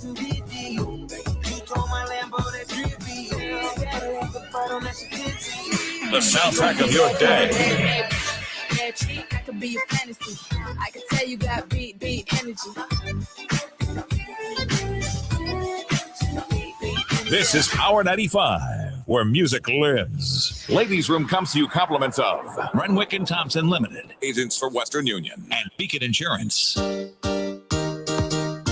The soundtrack of your day. I could be a fantasy. I can tell you got beat energy. This is Power 95, where music lives. Ladies' Room comes to you compliments of Renwick and Thompson Limited, agents for Western Union, and Beacon Insurance.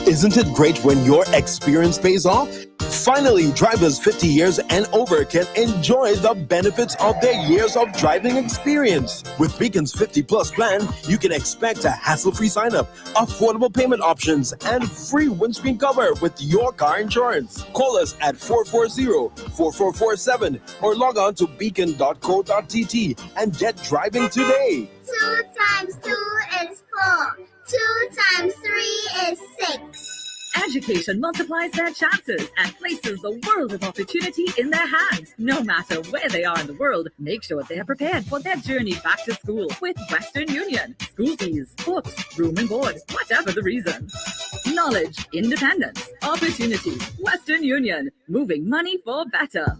Isn't it great when your experience pays off? Finally, drivers 50 years and over can enjoy the benefits of their years of driving experience. With Beacon's 50 Plus plan, you can expect a hassle-free sign-up, affordable payment options, and free windscreen cover with your car insurance. Call us at 440-4447 or log on to beacon.co.tt and get driving today. 2 times 2 is 4. 2 times 3 is 6. Education multiplies their chances and places the world of opportunity in their hands. No matter where they are in the world, make sure they are prepared for their journey back to school with Western Union. School fees, books, room and board, whatever the reason. Knowledge, independence, opportunity. Western Union, moving money for better.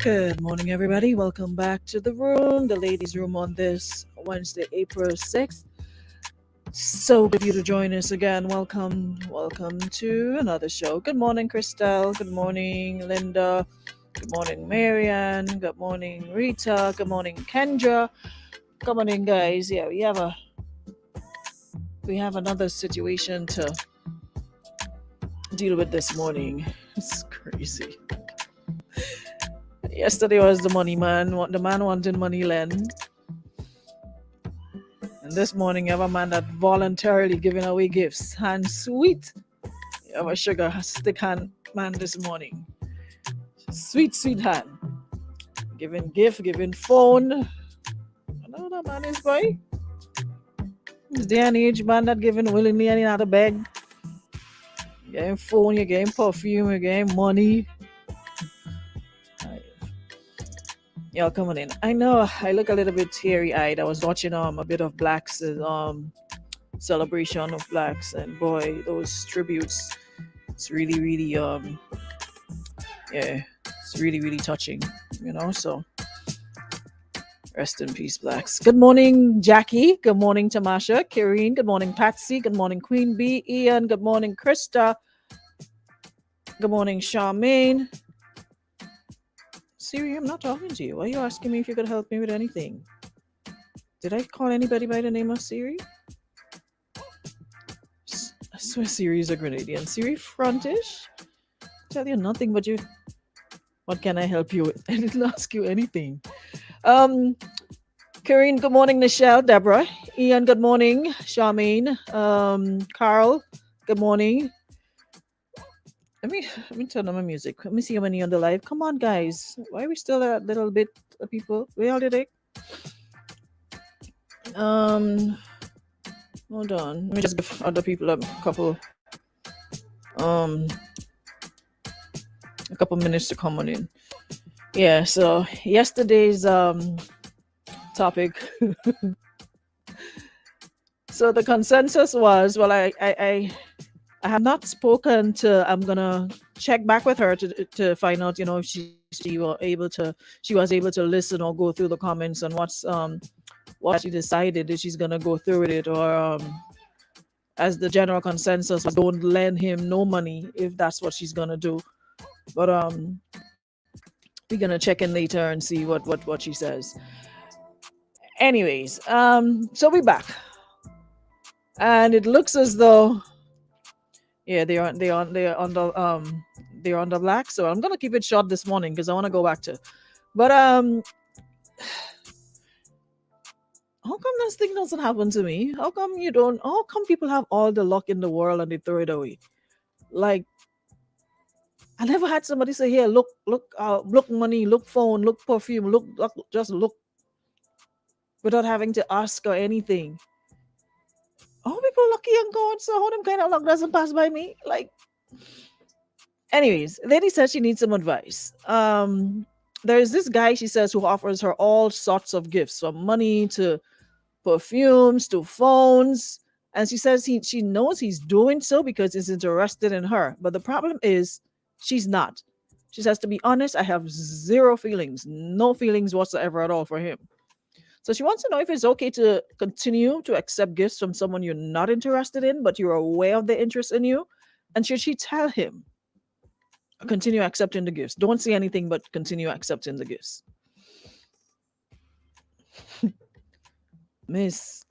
Good morning, everybody. Welcome back to the room, the ladies' room on this Wednesday, April 6th. So good of you to join us again. Welcome to another show. Good morning, Christelle. Good morning, Linda. Good morning, Marianne. Good morning, Rita. Good morning, Kendra. Good morning, guys. Yeah, we have another situation to deal with this morning. It's crazy. Yesterday was the money man. The man wanted money lend. And this morning, you have a man that voluntarily giving away gifts. Hand sweet. You have a sugar stick hand man this morning. Sweet, sweet hand. Giving gift, giving phone. I know that man is boy. This day and age, man that giving willingly and in a bag. You getting phone, you getting perfume, you getting money. Y'all coming in. I know I look a little bit teary-eyed. I was watching a bit of Blacks celebration of Blacks, and boy, those tributes. It's really, really it's really, really touching. So rest in peace, Blacks. Good morning, Jackie. Good morning, Tamasha, Kireen. Good morning, Patsy. Good morning, Queen B. Ian. Good morning, Krista. Good morning, Charmaine. Siri, I'm not talking to you. Why are you asking me if you could help me with anything? Did I call anybody by the name of Siri? I swear Siri is a Grenadian. Siri frontish? Tell you nothing but you. What can I help you with? I didn't ask you anything. Karine, good morning. Nichelle, Deborah. Ian, good morning. Charmaine. Carl, good morning. Let me turn on my music. Let me see how many on the live. Come on, guys. Why are we still a little bit of people? Where all did it? Hold on. Let me just give other people a couple minutes to come on in. Yeah, so yesterday's topic. So the consensus was, well, I have not spoken to. I'm gonna check back with her to find out, if she was able to listen or go through the comments and what she decided that she's gonna go through with it, or as the general consensus was, don't lend him no money if that's what she's gonna do. But we're gonna check in later and see what she says. Anyways, so we're back, and it looks as though. Yeah, they're on the Black. So I'm gonna keep it short this morning because I want to go back to. But how come this thing doesn't happen to me? How come you don't? How come people have all the luck in the world and they throw it away? Like, I never had somebody say, "Here, look, money, look phone, look perfume, look, just look," without having to ask or anything. All people lucky and God, so how them kind of luck doesn't pass by me? Like, anyways, lady says she needs some advice. There's this guy, she says, who offers her all sorts of gifts, from money to perfumes to phones. And she says she knows he's doing so because he's interested in her. But the problem is she's not. She says, to be honest, I have zero feelings, no feelings whatsoever at all for him. So she wants to know if it's okay to continue to accept gifts from someone you're not interested in, but you're aware of their interest in you. And should she tell him, continue accepting the gifts? Don't say anything, but continue accepting the gifts. Miss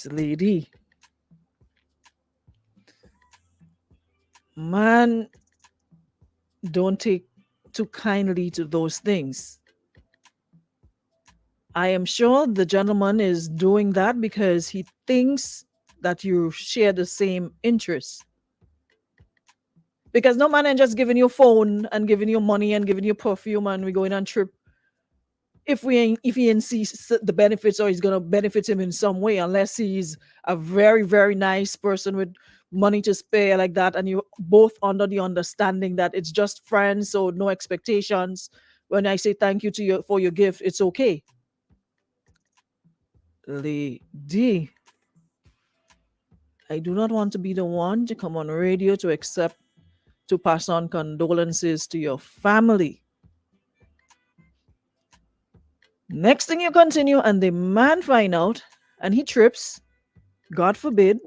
Lady, man, don't take too kindly to those things. I am sure the gentleman is doing that because he thinks that you share the same interests. Because no man ain't just giving you phone and giving you money and giving you perfume and we going on trip if he ain't sees the benefits or he's gonna benefit him in some way, unless he's a very, very nice person with money to spare like that, and you both under the understanding that it's just friends, so no expectations. When I say thank you to you for your gift, it's okay. Lady, I do not want to be the one to come on radio to pass on condolences to your family. Next thing you continue and the man find out and he trips, God forbid,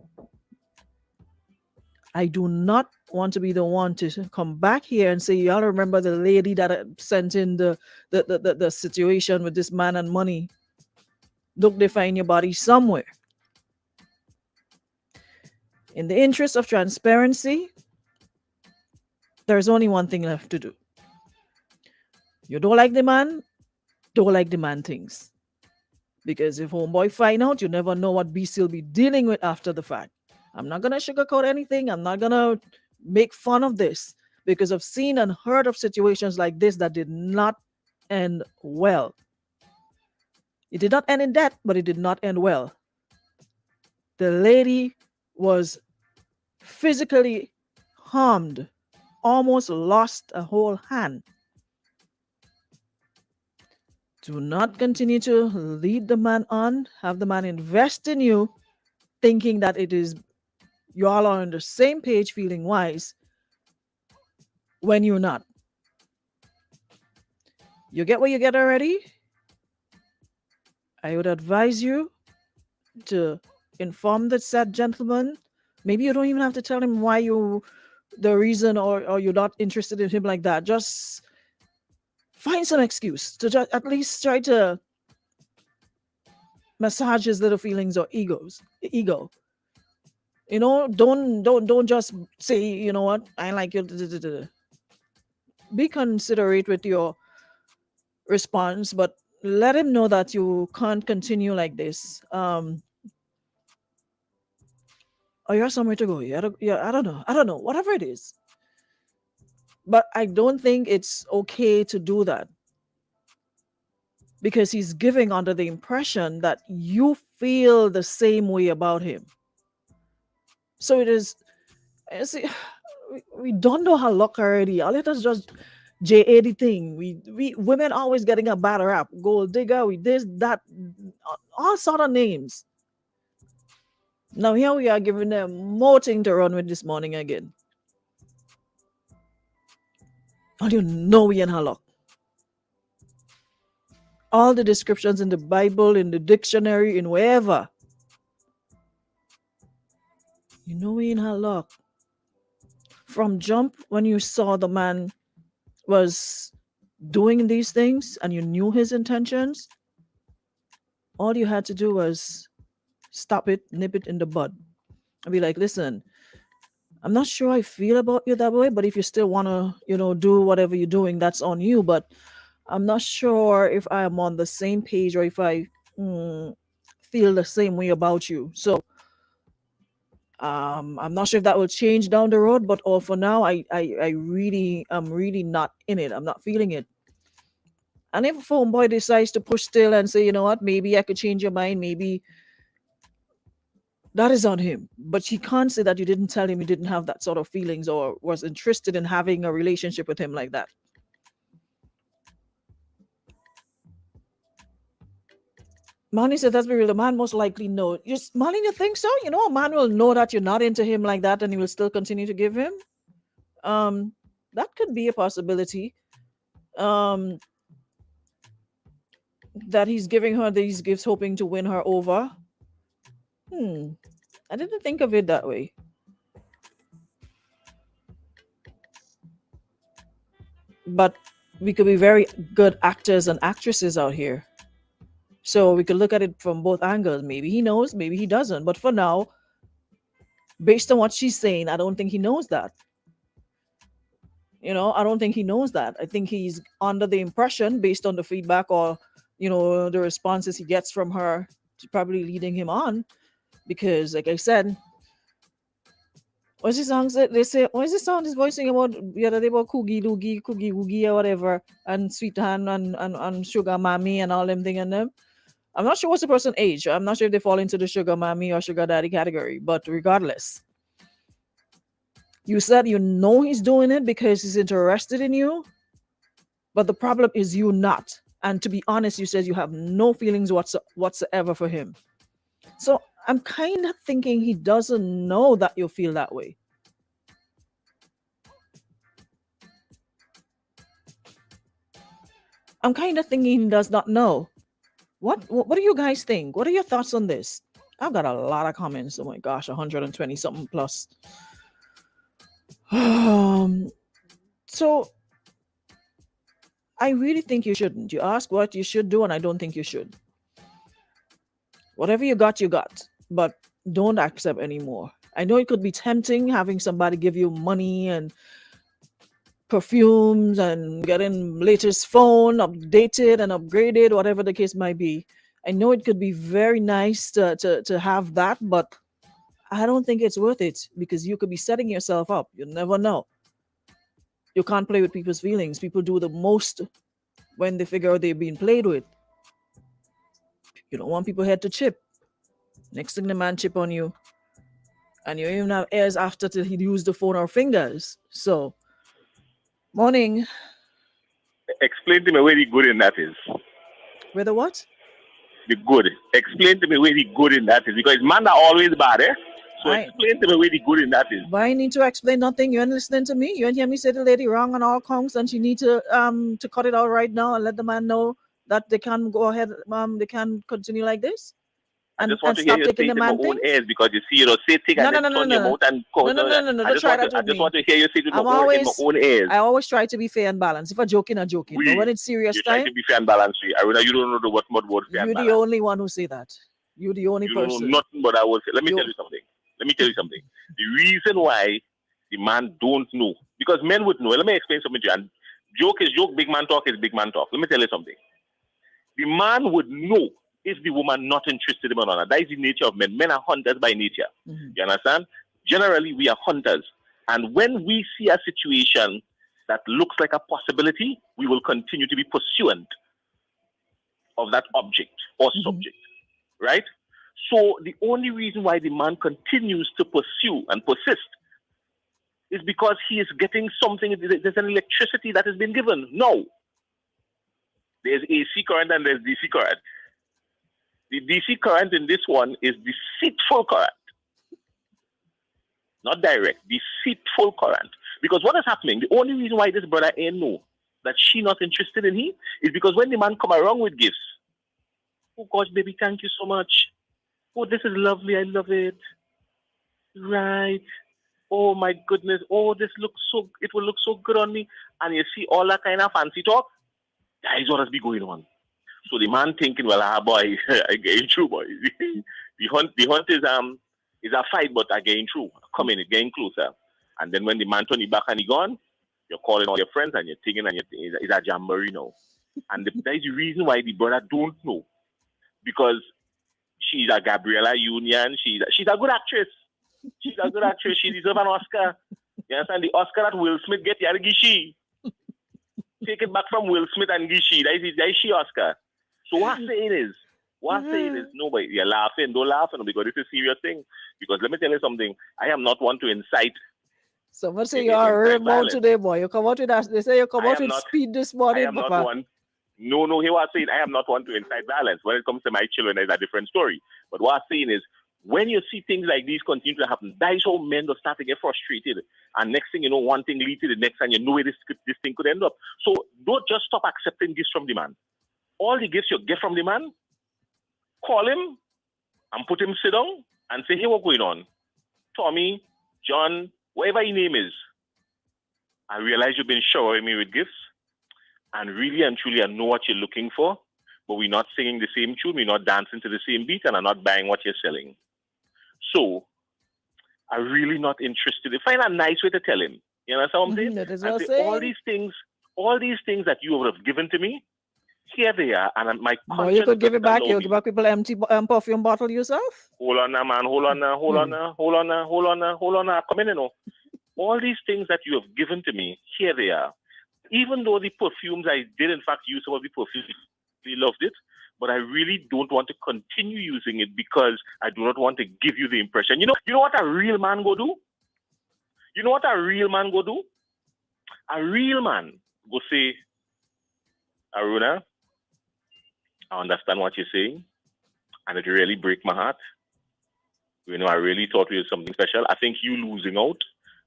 I do not want to be the one to come back here and say, y'all remember the lady that sent in the situation with this man and money. Look, they find your body somewhere. In the interest of transparency, there's only one thing left to do. You don't like the man things. Because if homeboy find out, you never know what beast he'll be dealing with after the fact. I'm not going to sugarcoat anything. I'm not going to make fun of this because I've seen and heard of situations like this that did not end well. It did not end in death, but it did not end well. The lady was physically harmed, almost lost a whole hand. Do not continue to lead the man on, have the man invest in you, thinking that it is you all are on the same page, feeling wise, when you're not. You get what you get already? I would advise you to inform the said gentleman. Maybe you don't even have to tell him why the reason or you're not interested in him like that. Just find some excuse to just at least try to massage his little feelings or ego. You know, don't just say, you know what, I like you. Be considerate with your response, but let him know that you can't continue like this. Or you have somewhere to go. I don't know. Whatever it is. But I don't think it's okay to do that. Because he's giving under the impression that you feel the same way about him. So it is, see, we don't know how luck already. All it is just J80 thing. We women always getting a bad rap. Gold digger, we this, that, all sort of names. Now here we are giving them more thing to run with this morning again. And you know we in her luck. All the descriptions in the Bible, in the dictionary, in wherever. You know we in her luck. From jump, when you saw the man was doing these things and you knew his intentions, all you had to do was stop it, nip it in the bud. And be like, listen, I'm not sure I feel about you that way, but if you still want to, do whatever you're doing, that's on you. But I'm not sure if I am on the same page or if I feel the same way about you. So I'm not sure if that will change down the road, but all for now, I'm really not in it. I'm not feeling it. And if a phone boy decides to push still and say, you know what, maybe I could change your mind, maybe that is on him. But he can't say that you didn't tell him you didn't have that sort of feelings or was interested in having a relationship with him like that. Marlene said, that's be real. The man most likely know. Just Marlene, you think so? You know, a man will know that you're not into him like that and he will still continue to give him. That could be a possibility. Um, that he's giving her these gifts hoping to win her over. I didn't think of it that way. But we could be very good actors and actresses out here. So we could look at it from both angles. Maybe he knows, maybe he doesn't. But for now, based on what she's saying, I don't think he knows that. You know, I don't think he knows that. I think he's under the impression, based on the feedback or, you know, the responses he gets from her, probably leading him on. Because, like I said, what's the song? They say, what's the song is voicing about the other day about Coogie Loogie, Coogie Woogie or whatever, and Sweet Hand and Sugar Mommy and all them thing and them. I'm not sure what's the person age. I'm not sure if they fall into the Sugar Mommy or Sugar Daddy category, but regardless. You said you know he's doing it because he's interested in you, but the problem is you not. And to be honest, you said you have no feelings whatsoever for him. So I'm kind of thinking he doesn't know that you feel that way. I'm kind of thinking he does not know. What do you guys think? What are your thoughts on this? I've got a lot of comments. Oh my gosh, 120 something plus. So I really think you shouldn't. You ask what you should do, and I don't think you should. Whatever you got, but don't accept anymore. I know it could be tempting having somebody give you money and perfumes and getting latest phone, updated and upgraded, whatever the case might be. I know it could be very nice to have that, but I don't think it's worth it because you could be setting yourself up. You never know. You can't play with people's feelings. People do the most when they figure out they're being played with. You don't want people head to chip. Next thing the man chip on you. And you even have ears after till he used the phone or fingers. So, morning. Explain to me where the good in that is. Where the what? The good. Explain to me where the good in that is. Because man are always bad, eh? So explain to me where the good in that is. Why I need to explain nothing? You ain't listening to me? You ain't hear me say the lady wrong on all counts and she need to cut it out right now and let the man know that they can go ahead, they can continue like this? And, I just want to hear you say it in my own ears because you see, you know, say thing and then turn your mouth and cause no. I just want to hear you say it in my own ears. I always try to be fair and balanced. If I'm joking, I'm joking. But when it's serious you time, try to be fair and balanced. Aruna, you don't know what mud word fair and balanced. You're the only one who say that. You're the only person. You know nothing but I will say. Let me tell you something. The reason why the man don't know, because men would know. Let me explain something to you. And joke is joke, big man talk is big man talk. Let me tell you something. The man would know if the woman not interested in him or not. That is the nature of men. Men are hunters by nature. Mm-hmm. You understand? Generally, we are hunters. And when we see a situation that looks like a possibility, we will continue to be pursuant of that object or subject. Right? So the only reason why the man continues to pursue and persist is because he is getting something. There's an electricity that has been given. No. There's AC current and there's DC current. The DC current in this one is deceitful current. Not direct, deceitful current. Because what is happening, the only reason why this brother ain't know that she not interested in him is because when the man come around with gifts, oh gosh, baby, thank you so much. Oh, this is lovely, I love it. Right. Oh my goodness. Oh, it will look so good on me. And you see all that kind of fancy talk, that is what has been going on. So the man thinking, well, boy, I getting through, boy. the hunt is a fight, but I getting through. Coming, it getting closer. And then when the man turn it back and he gone, you're calling all your friends and you're thinking and it's a jamboree now. And that is the reason why the brother don't know. Because she's a Gabriella Union. She's a good actress. She's a good actress. She deserves an Oscar. You understand? The Oscar that Will Smith get, you she. Take it back from Will Smith and Gishi. That is she Oscar. So what I'm saying is, no, but you're laughing. Don't laugh, because it's a serious thing. Because let me tell you something. I am not one to incite. Someone say you are a real man today, boy. You come out with that. They say you come out with speed this morning, I am not one. No, here what I'm saying, I am not one to incite violence. When it comes to my children, it's a different story. But what I'm saying is, when you see things like these continue to happen, that is how men will start to get frustrated. And next thing you know, one thing leads to the next, and you know where this thing could end up. So don't just stop accepting gifts from the man. All the gifts you get from the man, call him and put him sit down and say, hey, what's going on? Tommy, John, whatever your name is, I realize you've been showering me with gifts. And really and truly, I know what you're looking for, but we're not singing the same tune, we're not dancing to the same beat, and I'm not buying what you're selling. So, I'm really not interested. Find a nice way to tell him. You understand what I'm saying? That is and what say, all these things that you would have given to me, here they are. And my conscience. You could give it back. You give back people empty perfume bottle yourself. Hold on now, man. Hold on now. Come in, you know. All these things that you have given to me, here they are. Even though the perfumes, I did in fact use some of the perfumes, I loved it, but I really don't want to continue using it because I do not want to give you the impression. You know what a real man go do? You know what a real man go do? A real man go say, Aruna, I understand what you're saying, and it really breaks my heart. You know, I really thought we were something special. I think you losing out.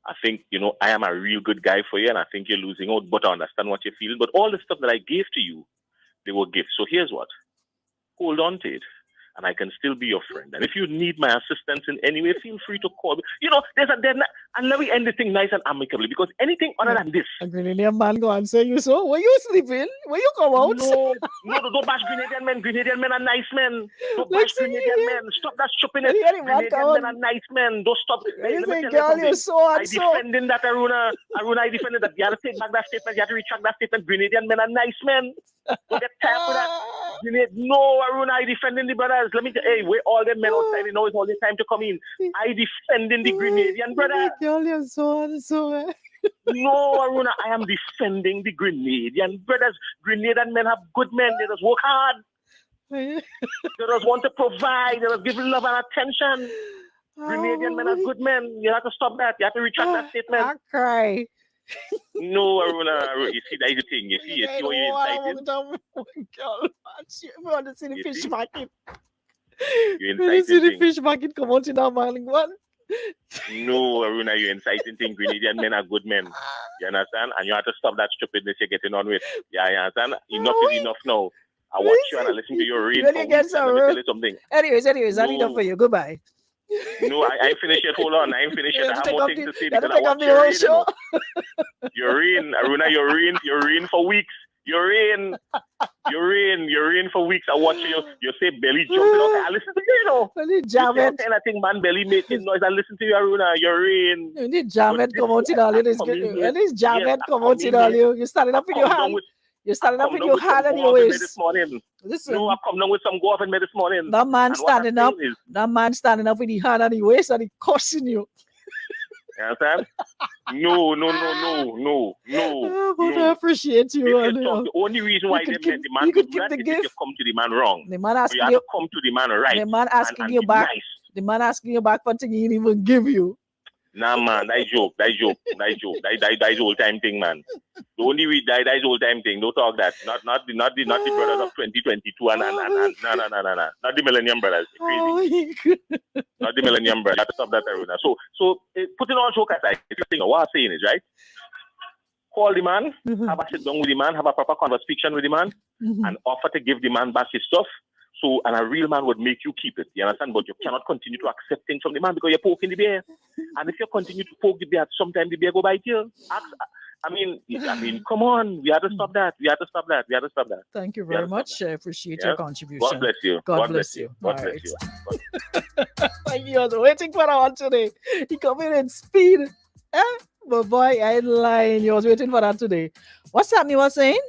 I think, I am a real good guy for you, and I think you're losing out, but I understand what you're feeling. But all the stuff that I gave to you, they were gifts. So here's what. Hold on to it, and I can still be your friend. And if you need my assistance in any way, feel free to call me. And let me end the thing nice and amicably, because anything other than this. A Grenadian man go and say you so? Were you sleeping? Were you come out? No, don't bash Grenadian men. Grenadian men are nice men. Don't bash Grenadian men. Stop that stupidness. Grenadian men are nice men. Don't stop. Hey, let me tell you something. I defending that, Aruna. I defended that. You have to take back that statement. You have to retract that statement. Grenadian men are nice men. Don't get tired of that. No, Aruna, I defending the brothers. Let me tell you, we're all the men outside. It's all the time to come in. I defending the Grenadian brothers. So. No, Aruna, I am defending the Grenadian brothers. Grenadian men have good men. They just work hard. They just want to provide. They just give love and attention. Grenadian men are good men. You have to stop that. You have to retract that statement. I cry. No, Aruna, you see, that's the thing. You see what you're inciting. You want to see the fish market? You're You see the inciting fish market come out in our morning one? No, Aruna, you're inciting thing. Grenadian men are good men. You understand? And you have to stop that stupidness you're getting on with. Yeah, you understand? Enough is enough now. I watch you and I listen to your read. Let me tell you something. Anyways, that's enough for you. Goodbye. No, I ain't finished yet. Hold on. I ain't finished yet. I have more things to say because I take watch up the whole your show. You're in, Aruna, you're in for weeks. You're in for weeks. I watch you. You say belly jumping. Okay, I listen to you, Belly jamming. I think man belly making noise. I listen to you, Aruna. You're in. You need jamming come out in all you. This jamming come out in all you. You started up in your hand. You started up in your hand and your waist. This morning. Listen. No, I've come down with some go off in me this morning. That man standing up. That man standing up with his hand and his waist and he cussing you. You understand? No. But I appreciate you. The only reason why the man could do that the is if gift. you come to the man wrong. The man asking you have you. to come to the man right. The man asking you back. Nice. The man asking you back for thing he didn't even give you. Nah, man, that joke. That is old time thing, man. The only reason that is old time thing. Don't talk that. Not the brothers of 2022 and no. Not the Millennium Brothers. Crazy. Not the Millennium Brothers. Stop that, Aruna. So putting all joke aside, what I'm saying is right. Call the man, have a sit down with the man, have a proper conversation with the man, and offer to give the man back his stuff. So, and a real man would make you keep it. You understand? But you cannot continue to accept things from the man because you're poking the bear. And if you continue to poke the bear, sometimes the bear go bite you. I mean, come on. We have to stop that. Thank you very much. I appreciate your contribution. God bless you. God bless you. God bless you. He was waiting for that one today. He come in speed. But boy, I ain't lying. He was waiting for that today. What's that you were saying?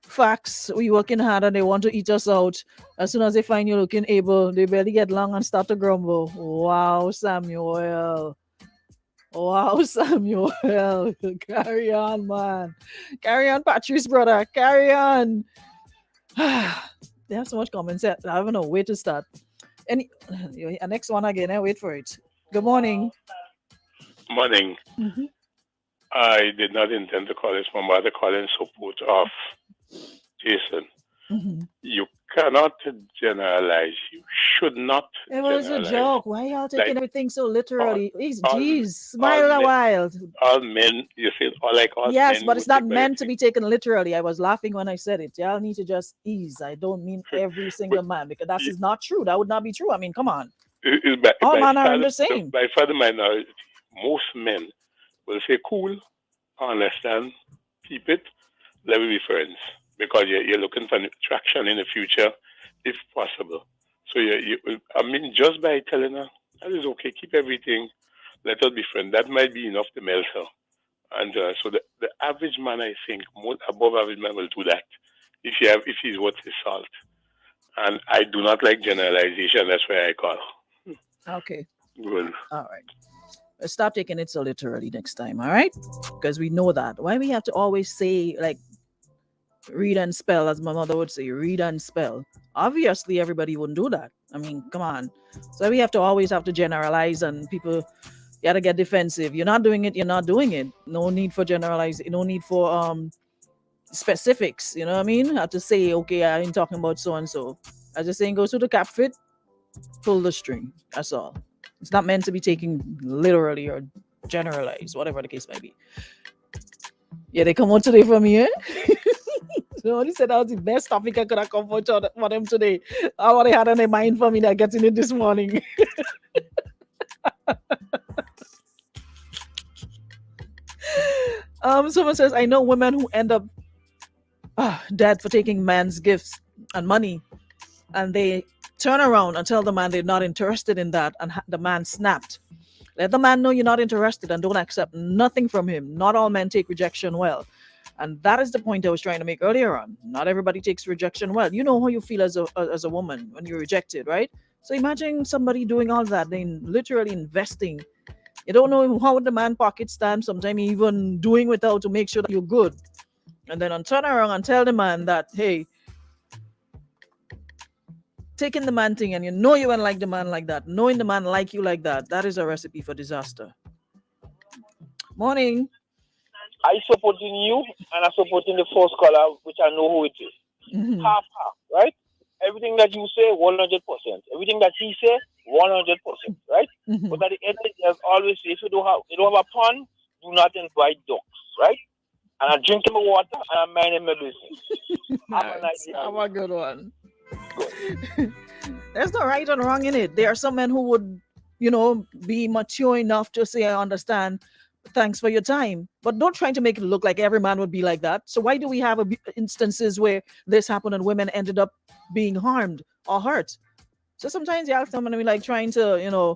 Facts, we working hard and they want to eat us out. As soon as they find you looking able, they barely get long and start to grumble. Wow, Samuel. Wow, Samuel. Carry on, man. Carry on, Patrice, brother. Carry on. They have so much comments. I don't know where to start. Any next one again. I wait for it. Good morning. Morning. Mhm. I did not intend to call this my mother calling support of Jason. Mhm. You cannot generalize. You should not It was a generalize. joke. Why y'all taking Like everything so all, literally? all, Jeez, all smile a men, while. all men. You say all Yes, men but it's would not take meant to everything. be taken literally. I was laughing when I said it. Y'all need to just ease. I don't mean every But single man because that is not true. That would not be true. I mean, come on. All by men aren't far, the same. by far the minority. Most men will say, "Cool, understand, keep it, let me be friends," because you're looking for traction in the future, if possible. So I mean, just by telling her that is okay, keep everything, let us be friends. That might be enough to melt her. And so the average man, I think, more above average man will do that if he's worth his salt. And I do not like generalization. That's why I call. Okay. Good. All right. Stop taking it so literally next time. All right. Because we know that. Why we have to always say, like, read and spell, as my mother would say, read and spell. Obviously, everybody wouldn't do that. I mean, come on. So we have to always have to generalize, and people, you got to get defensive. You're not doing it. You're not doing it. No need for generalizing. No need for specifics. You know what I mean? Have to say, okay, I ain't talking about so and so. I just saying, go to the cap fit, pull the string. That's all. It's not meant to be taken literally or generalized, whatever the case may be. Yeah, they come out today for me, eh? Somebody said that was the best topic I could have come for them today. I what they had on their mind for me that getting it this morning. Someone says, I know women who end up dead for taking man's gifts and money, and they turn around and tell the man they're not interested in that, and the man snapped. Let the man know you're not interested and don't accept nothing from him. Not all men take rejection well. And that is the point I was trying to make earlier on. Not everybody takes rejection well. You know how you feel as a woman when you're rejected, right? So imagine somebody doing all that, then literally investing. You don't know how the man pocket stands, sometimes even doing without to make sure that you're good. And then on turn around and tell the man that, hey, taking the man thing and you know you won't like the man like that, knowing the man like you like that, that is a recipe for disaster. Morning. I supporting you and I supporting the first caller, which I know who it is. Mhm. Half, right? Everything that you say, 100%. Everything that he say, 100%, right? Mhm. But at the end, there's always say, if you don't have a pond, do not invite ducks, right? And I'm drinking my water and I'm minding my business. Have a nice day. Have a good one. There's no right and wrong in it. There are some men who would, be mature enough to say, I understand. Thanks for your time. But don't try to make it look like every man would be like that. So why do we have instances where this happened and women ended up being harmed or hurt? So sometimes you have someone be like trying to,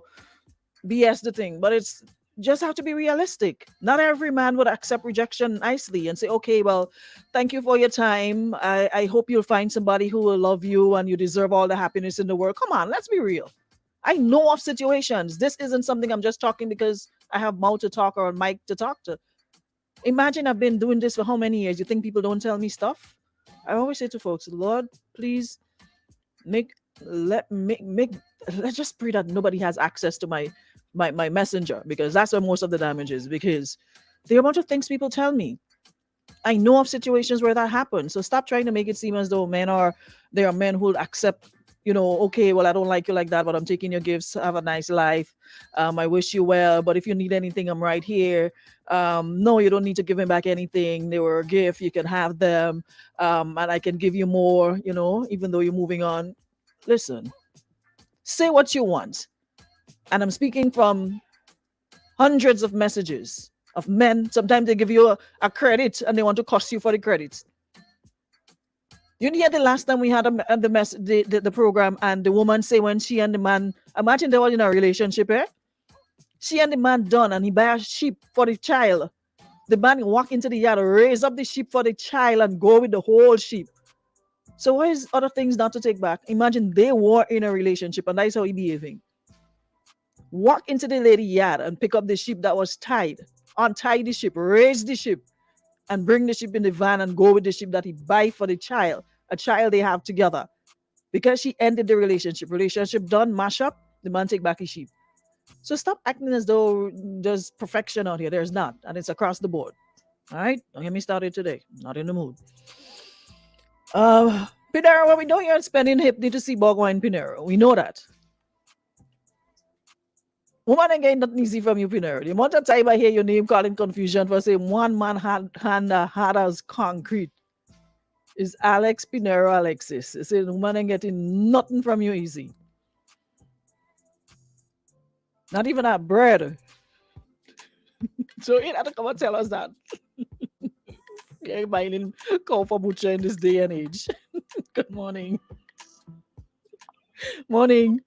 BS the thing, but it's just have to be realistic. Not every man would accept rejection nicely and say, okay, well, thank you for your time. I hope you'll find somebody who will love you and you deserve all the happiness in the world. Come on, let's be real. I know of situations. This isn't something I'm just talking because I have mouth to talk or a mic to talk to. Imagine I've been doing this for how many years? You think people don't tell me stuff? I always say to folks, Lord, please make let make let's just pray that nobody has access to my messenger, because that's where most of the damage is, because there are a bunch of things people tell me. I know of situations where that happens. So stop trying to make it seem as though there are men who'll accept, okay, well, I don't like you like that, but I'm taking your gifts. Have a nice life. I wish you well, but if you need anything, I'm right here. No, you don't need to give me back anything. They were a gift. You can have them. And I can give you more, even though you're moving on. Listen, say what you want. And I'm speaking from hundreds of messages of men. Sometimes they give you a credit and they want to cost you for the credits. You hear the last time we had the program, and the woman say when she and the man, imagine they were in a relationship, eh? She and the man done, and he buy a sheep for the child. The man walk into the yard, raise up the sheep for the child, and go with the whole sheep. So what is other things not to take back? Imagine they were in a relationship, and that's how he behaving. walk into the lady yard and pick up the sheep that was tied, untie the sheep, raise the sheep, and bring the sheep in the van and go with the sheep that he buy for the child, a child they have together. Because she ended the relationship. Relationship done, mash up, the man take back his sheep. So stop acting as though there's perfection out here. There's not. And it's across the board. All right? Don't get me started today. Not in the mood. Pinero, what we know you're spending hip to see Bogwine Pinero. We know that. Woman ain't getting nothing easy from you, Pinero. The amount of time I hear your name calling confusion for saying one man hand hard as concrete is Alex Pinero Alexis. It's saying woman ain't getting nothing from you easy. Not even that bread. So you have to come and tell us that. You're buying cow for butcher in this day and age. Good morning. Morning.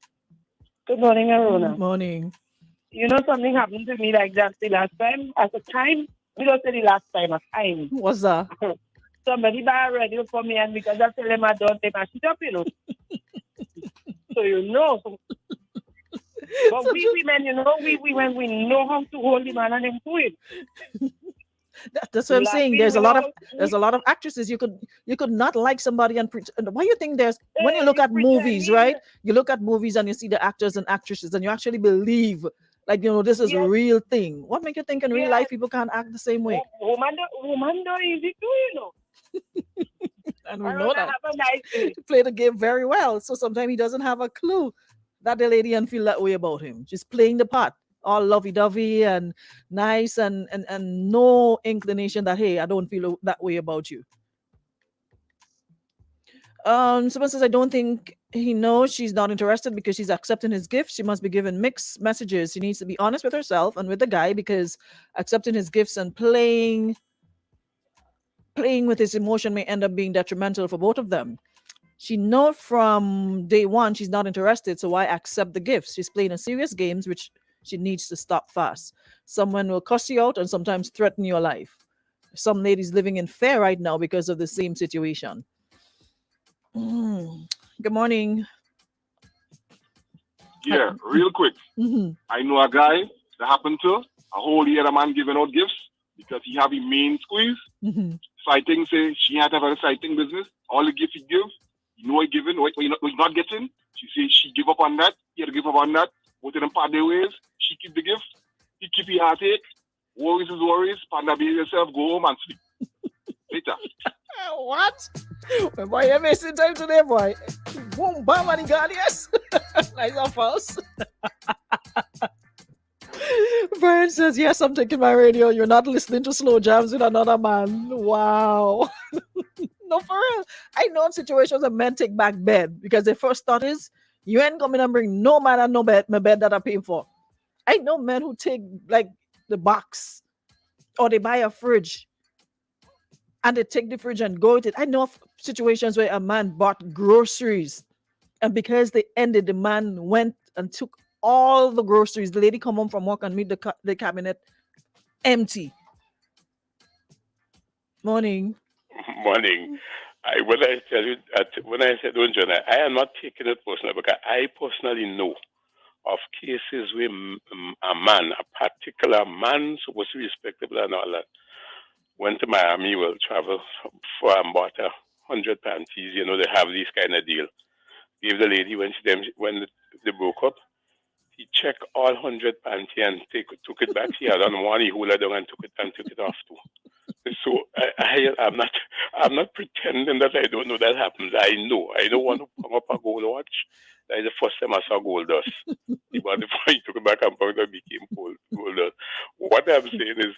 Good morning, Aruna. Morning. You know something happened to me like that the last time? At the time, we don't say the last time, a time. What's that? Somebody buy a radio for me, and because I tell them I don't take my shit up, you know. So you know. But so we women, you know, we when we know how to hold the man and then do it. That's what I'm saying. There's a lot of actresses. You could not like somebody and why you think there's when you look at movies, right? You look at movies and you see the actors and actresses and you actually believe like this is a real thing. What make you think in real life people can't act the same way? Woman don't easy too, you know. And we know that. He played the game very well. So sometimes he doesn't have a clue that the lady and feel that way about him. Just playing the part. All lovey-dovey and nice and no inclination that, hey, I don't feel that way about you. Someone says, I don't think he knows she's not interested because she's accepting his gifts. She must be given mixed messages. She needs to be honest with herself and with the guy because accepting his gifts and playing with his emotion may end up being detrimental for both of them. She knows from day one she's not interested, so why accept the gifts? She's playing a serious games, which she needs to stop fast. Someone will cuss you out and sometimes threaten your life. Some ladies living in fear right now because of the same situation. Good morning. Yeah, real quick. Mm-hmm. I know a guy that happened to a whole year a man giving out gifts because he have a main squeeze. Mm-hmm. Citing say she had to have a citing business. All the gifts he give, he giving, what you not getting. She say she give up on that. He had to give up on that. Both of them part their ways. She keep the gift. He keep his heartache. Worries is worries. Panda be yourself. Go home and sleep. Later. What? Boy, you're wasting time today, boy. Boom, bam, and he got yes. Nice and false. Brian says, yes, I'm taking my radio. You're not listening to slow jams with another man. Wow. No, for real. I know in situations that men take back bed because their first thought is, you ain't coming and bring no man and no bed, my bed that I'm paying for. I know men who take like the box or they buy a fridge and they take the fridge and go with it. I know of situations where a man bought groceries and because they ended, the man went and took all the groceries. The lady come home from work and meet the cabinet empty. Morning. Morning. When I tell you that, when I said, don't John, I am not taking it personal because I personally know of cases where a man, a particular man, supposed to be respectable and all that, went to Miami, will travel for about 100 panties. You know, they have this kind of deal. Gave the lady when they broke up, he checked all 100 panties and took it back. He had on one, he hold it down and took it off too. So I'm not pretending that I don't know that happens. I know one who hung up a gold watch. That is the first time I saw gold dust. But before he took it back and found it became gold dust. What I'm saying is,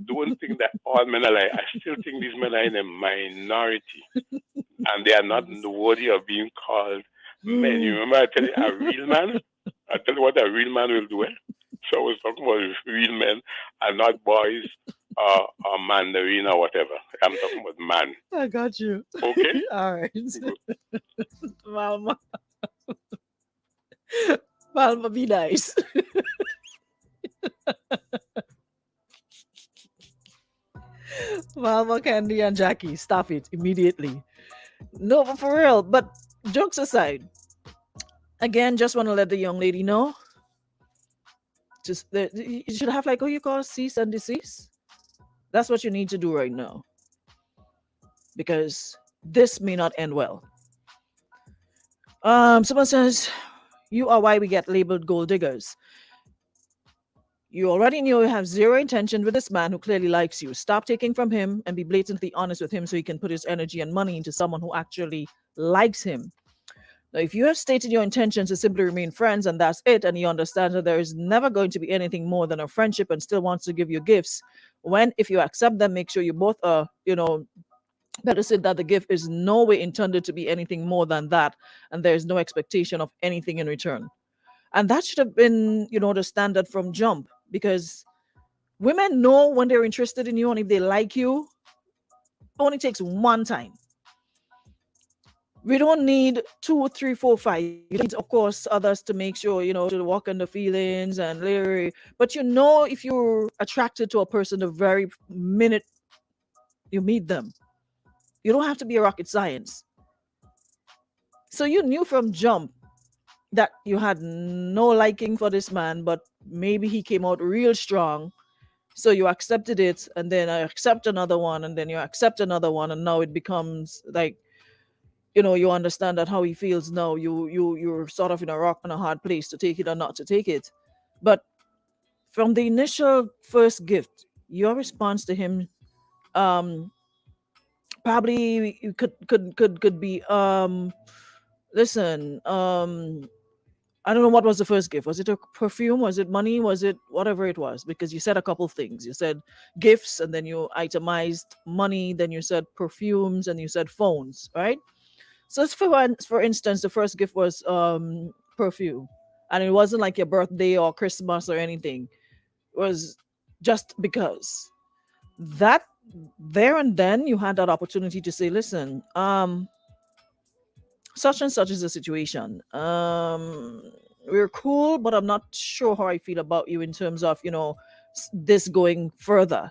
don't think that all men are like. I still think these men are in a minority, and they are not worthy of being called men. You remember I tell you a real man? I tell you what a real man will do. So I was talking about real men and not boys or mandarin or whatever. I'm talking about man. I got you. Okay? All right. Malma, be nice. Malma, Candy, and Jackie, stop it immediately. No, but for real. But jokes aside, again, just want to let the young lady know You should have like, what you call, cease and desist. That's what you need to do right now, because this may not end well. Someone says, you are why we get labeled gold diggers. You already knew you have zero intention with this man who clearly likes you. Stop taking from him and be blatantly honest with him so he can put his energy and money into someone who actually likes him. Now, if you have stated your intention to simply remain friends and that's it, and he understands that there is never going to be anything more than a friendship and still wants to give you gifts, if you accept them, make sure you both are, better said that the gift is no way intended to be anything more than that, and there is no expectation of anything in return. And that should have been, the standard from jump, because women know when they're interested in you, and if they like you, it only takes one time. We don't need 2, 3, 4, 5. You need, of course, others to make sure, to walk in the feelings and later. But if you're attracted to a person the very minute you meet them, you don't have to be a rocket science. So you knew from jump that you had no liking for this man, but maybe he came out real strong. So you accepted it, and then I accept another one, and then you accept another one, and now it becomes like, you understand that how he feels now. You're sort of in a rock and a hard place to take it or not to take it. But from the initial first gift, your response to him, probably you could be, listen, I don't know what was the first gift. Was it a perfume? Was it money? Was it whatever it was? Because you said a couple things. You said gifts, and then you itemized money. Then you said perfumes, and you said phones, right? So for instance, the first gift was perfume, and it wasn't like your birthday or Christmas or anything. It was just because that there and then you had that opportunity to say, listen, such and such is the situation. We're cool, but I'm not sure how I feel about you in terms of, this going further.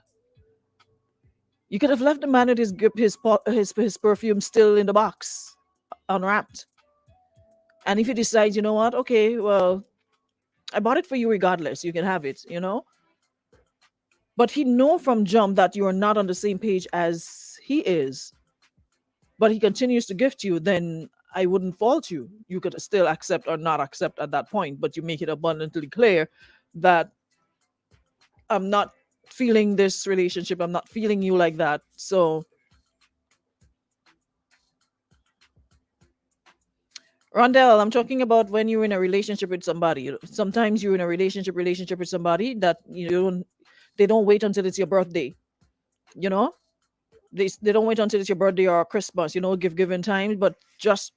You could have left the man with his perfume still in the box, unwrapped. And if you decide, you know what, okay, well, I bought it for you regardless. You can have it, But he know from jump that you are not on the same page as he is. But he continues to gift you, then I wouldn't fault you. You could still accept or not accept at that point, but you make it abundantly clear that I'm not feeling this relationship. I'm not feeling you like that. So, Rondell, I'm talking about when you're in a relationship with somebody. Sometimes you're in a relationship with somebody that they don't wait until it's your birthday. You know, they don't wait until it's your birthday or Christmas. Given time, but just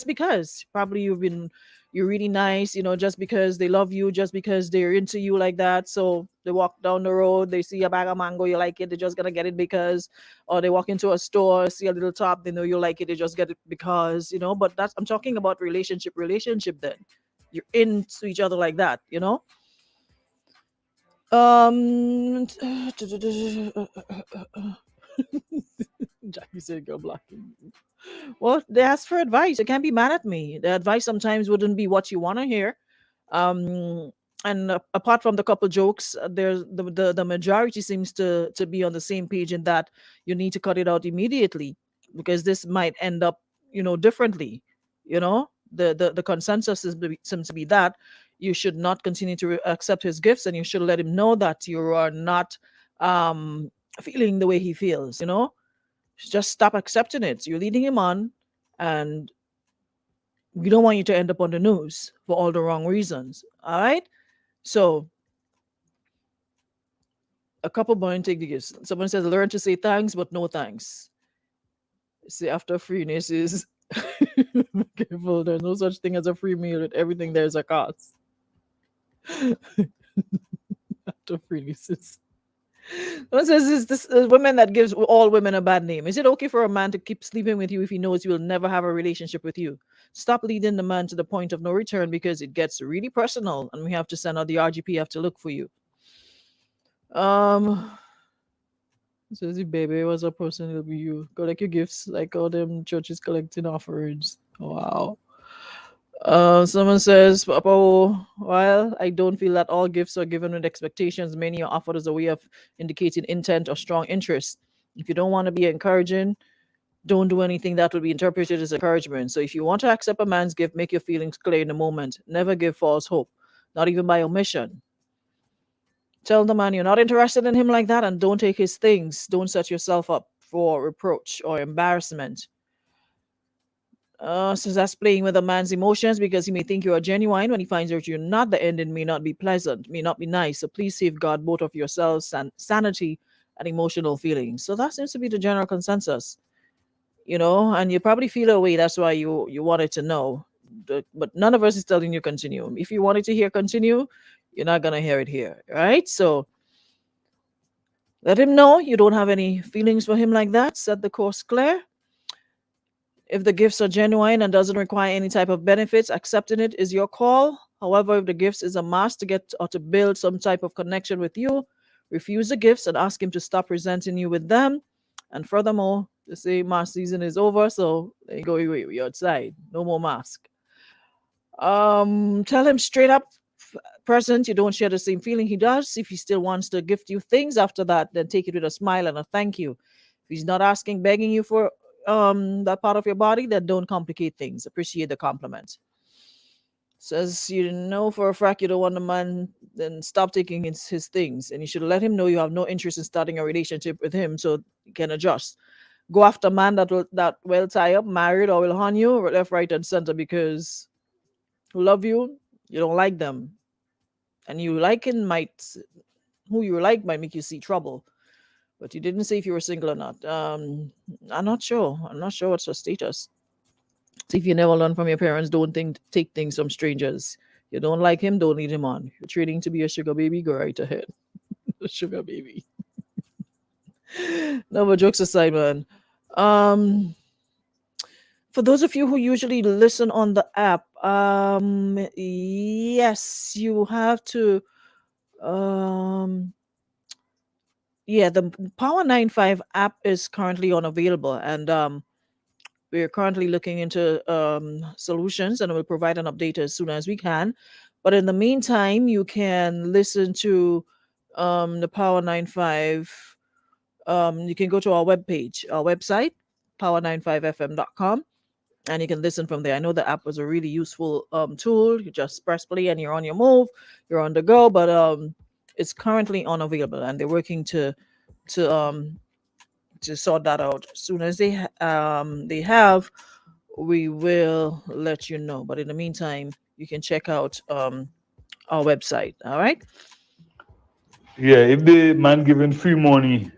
because probably you're really nice. Just because they love you, just because they're into you like that. So they walk down the road, they see a bag of mango, you like it, they're just gonna get it because, or they walk into a store, see a little top, they know you like it, they just get it because. But that's, I'm talking about relationship. Then you're into each other like that. Jackie said, "Girl blocking." Well, they asked for advice. You can't be mad at me. The advice sometimes wouldn't be what you want to hear. Um, and apart from the couple jokes, there's the majority seems to be on the same page in that you need to cut it out immediately, because this might end up, differently. The consensus seems to be that you should not continue to accept his gifts, and you should let him know that you are not feeling the way he feels. Just stop accepting it. You're leading him on, and we don't want you to end up on the news for all the wrong reasons. All right. So, a couple more take the gifts. Someone says, learn to say thanks, but no thanks. See, after freeness is careful. There's no such thing as a free meal. With everything, there's a cost. After freeness is. Someone says, is this women that gives all women a bad name? Is it okay for a man to keep sleeping with you if he knows he will never have a relationship with you? Stop leading the man to the point of no return, because it gets really personal, and we have to send out the RGPF to look for you. Says if baby was a person, it'll be you. Collect your gifts like all them churches collecting offerings. Wow. Someone says, Papa, while I don't feel that all gifts are given with expectations, many are offered as a way of indicating intent or strong interest. If you don't want to be encouraging, don't do anything that would be interpreted as encouragement. So if you want to accept a man's gift, make your feelings clear in the moment. Never give false hope, not even by omission. Tell the man you're not interested in him like that and don't take his things. Don't set yourself up for reproach or embarrassment. So that's playing with a man's emotions because he may think you are genuine when he finds out you're not. The ending may not be pleasant, may not be nice. So please safeguard both of yourselves and sanity and emotional feelings. So that seems to be the general consensus, and you probably feel a way. That's why you wanted to know. But none of us is telling you continue. If you wanted to hear continue, you're not gonna hear it here, right? So let him know you don't have any feelings for him like that. Set the course clear. If the gifts are genuine and doesn't require any type of benefits, accepting it is your call. However, if the gifts is a must to get or to build some type of connection with you, refuse the gifts and ask him to stop presenting you with them. And furthermore, they say mask season is over, so there you go, you're outside. No more mask. Tell him straight up, present, you don't share the same feeling he does. If he still wants to gift you things after that, then take it with a smile and a thank you. If he's not asking, begging you for that part of your body, then don't complicate things. Appreciate the compliment. Says you know for a fact you don't want the man, then stop taking his things, and you should let him know you have no interest in starting a relationship with him so he can adjust. Go after a man that will tie up, married, or will harm you left, right, and center because who love you, you don't like them, and you liking might who you like might make you see trouble. But you didn't say if you were single or not. I'm not sure. I'm not sure what's your status. See, if you never learn from your parents, don't take things from strangers. You don't like him, don't lead him on. You're training to be a sugar baby, go right ahead. Sugar baby. No, but jokes aside, man. Um, for those of you who usually listen on the app, yes, you have to. Yeah, the Power 95 app is currently unavailable, and we're currently looking into solutions, and we'll provide an update as soon as we can. But in the meantime, you can listen to the Power 95. You can go to our webpage, our website, power95fm.com, and you can listen from there. I know the app was a really useful tool. You just press play and you're on your move, you're on the go, but it's currently unavailable, and they're working to um, sort that out. As soon as they have, we will let you know. But in the meantime, you can check out our website. All right. Yeah, if the man giving free money,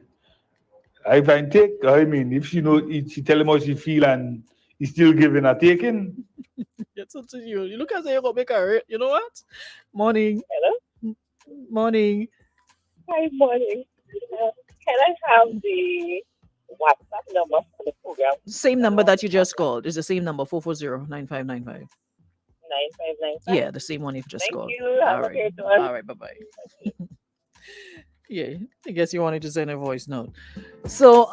if I take, I mean, if she tell him how she feel and he still giving or taking. It's up to you. You look as if you're gonna make her. You know what? Morning. Hello? Morning. Hi, morning. Can I have the WhatsApp number for the program? Same number that you just called is the same number 440-9595. 9595. Yeah, the same one you've just Thank called. you. Have All a right. great one. All right. Bye bye. Yeah, I guess you wanted to send a voice note. So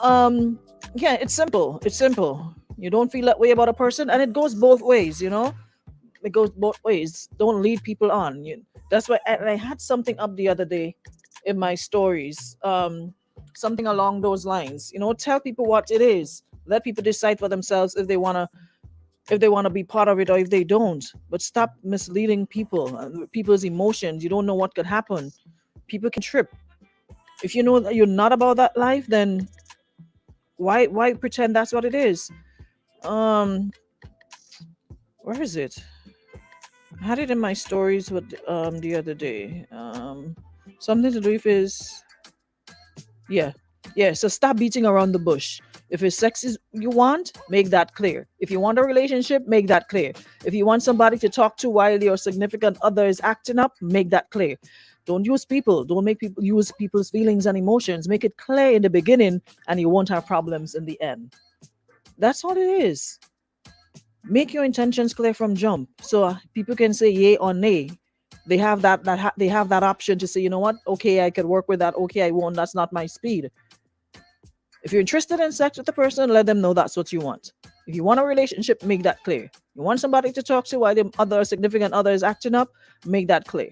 yeah, it's simple. It's simple. You don't feel that way about a person, and it goes both ways. It goes both ways. Don't lead people on. That's why I had something up the other day in my stories. Something along those lines. Tell people what it is. Let people decide for themselves if they wanna be part of it or if they don't. But stop misleading people, people's emotions. You don't know what could happen. People can trip. If you know that you're not about that life, then why pretend that's what it is? Where is it? I had it in my stories with the other day. Something to do with his yeah. So stop beating around the bush. If it's sex is you want, make that clear. If you want a relationship, make that clear. If you want somebody to talk to while your significant other is acting up, make that clear. Don't use people. Don't make people use people's feelings and emotions. Make it clear in the beginning, and you won't have problems in the end. That's all it is. Make your intentions clear from jump, so people can say yay or nay. They have they have that option to say, you know what? Okay, I could work with that. Okay, I won't. That's not my speed. If you're interested in sex with the person, let them know that's what you want. If you want a relationship, make that clear. You want somebody to talk to while the other significant other is acting up? Make that clear.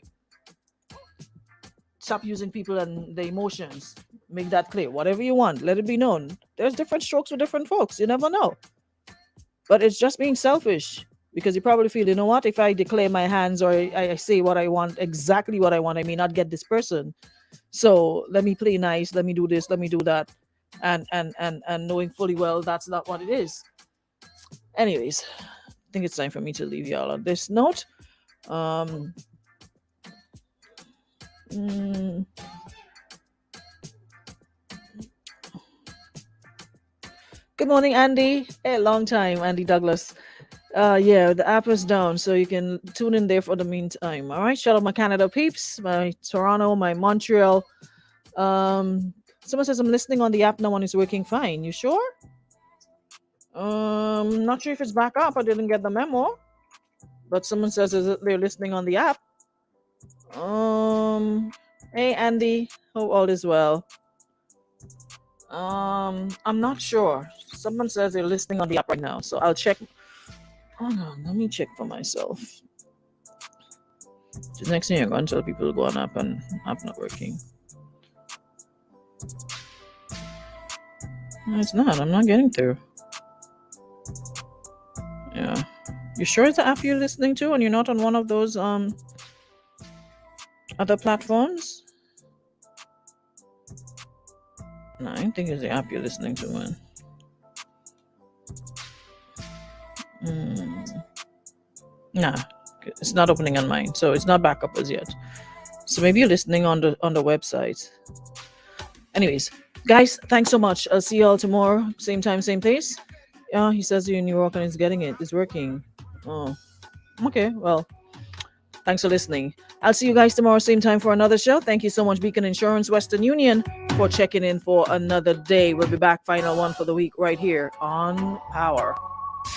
Stop using people and the emotions. Make that clear. Whatever you want, let it be known. There's different strokes with different folks. You never know. But it's just being selfish because you probably feel, you know what? If I declare my hands or I say what I want, exactly what I want, I may not get this person. So let me play nice. Let me do this. Let me do that. And knowing fully well that's not what it is. Anyways, I think it's time for me to leave y'all on this note. Good morning, Andy. Hey, long time, Andy Douglas. Yeah, the app is down, so you can tune in there for the meantime. All right, shout out my Canada peeps, my Toronto, my Montreal. Someone says I'm listening on the app now and it's working fine. You sure? Not sure if it's back up. I didn't get the memo, but someone says they're listening on the app. Hey Andy, hope all is well. I'm not sure. Someone says they're listening on the app right now, so I'll check. Hold on, let me check for myself. The next thing you're going to tell people to go on app and app not working. No, it's not. I'm not getting through. Yeah. You sure it's the app you're listening to and you're not on one of those other platforms? No, I don't think it's the app you're listening to, man. Nah, it's not opening on mine, so it's not back up as yet. So maybe you're listening on the website. Anyways, guys, thanks so much. I'll see you all tomorrow, same time, same place. Yeah, he says you're in New York and it's getting it. It's working. Oh, okay. Well, thanks for listening. I'll see you guys tomorrow, same time for another show. Thank you so much, Beacon Insurance, Western Union, for checking in for another day. We'll be back, final one for the week, right here on Power.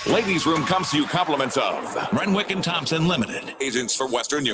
Ladies Room comes to you compliments of Renwick and Thompson Limited, agents for Western Union.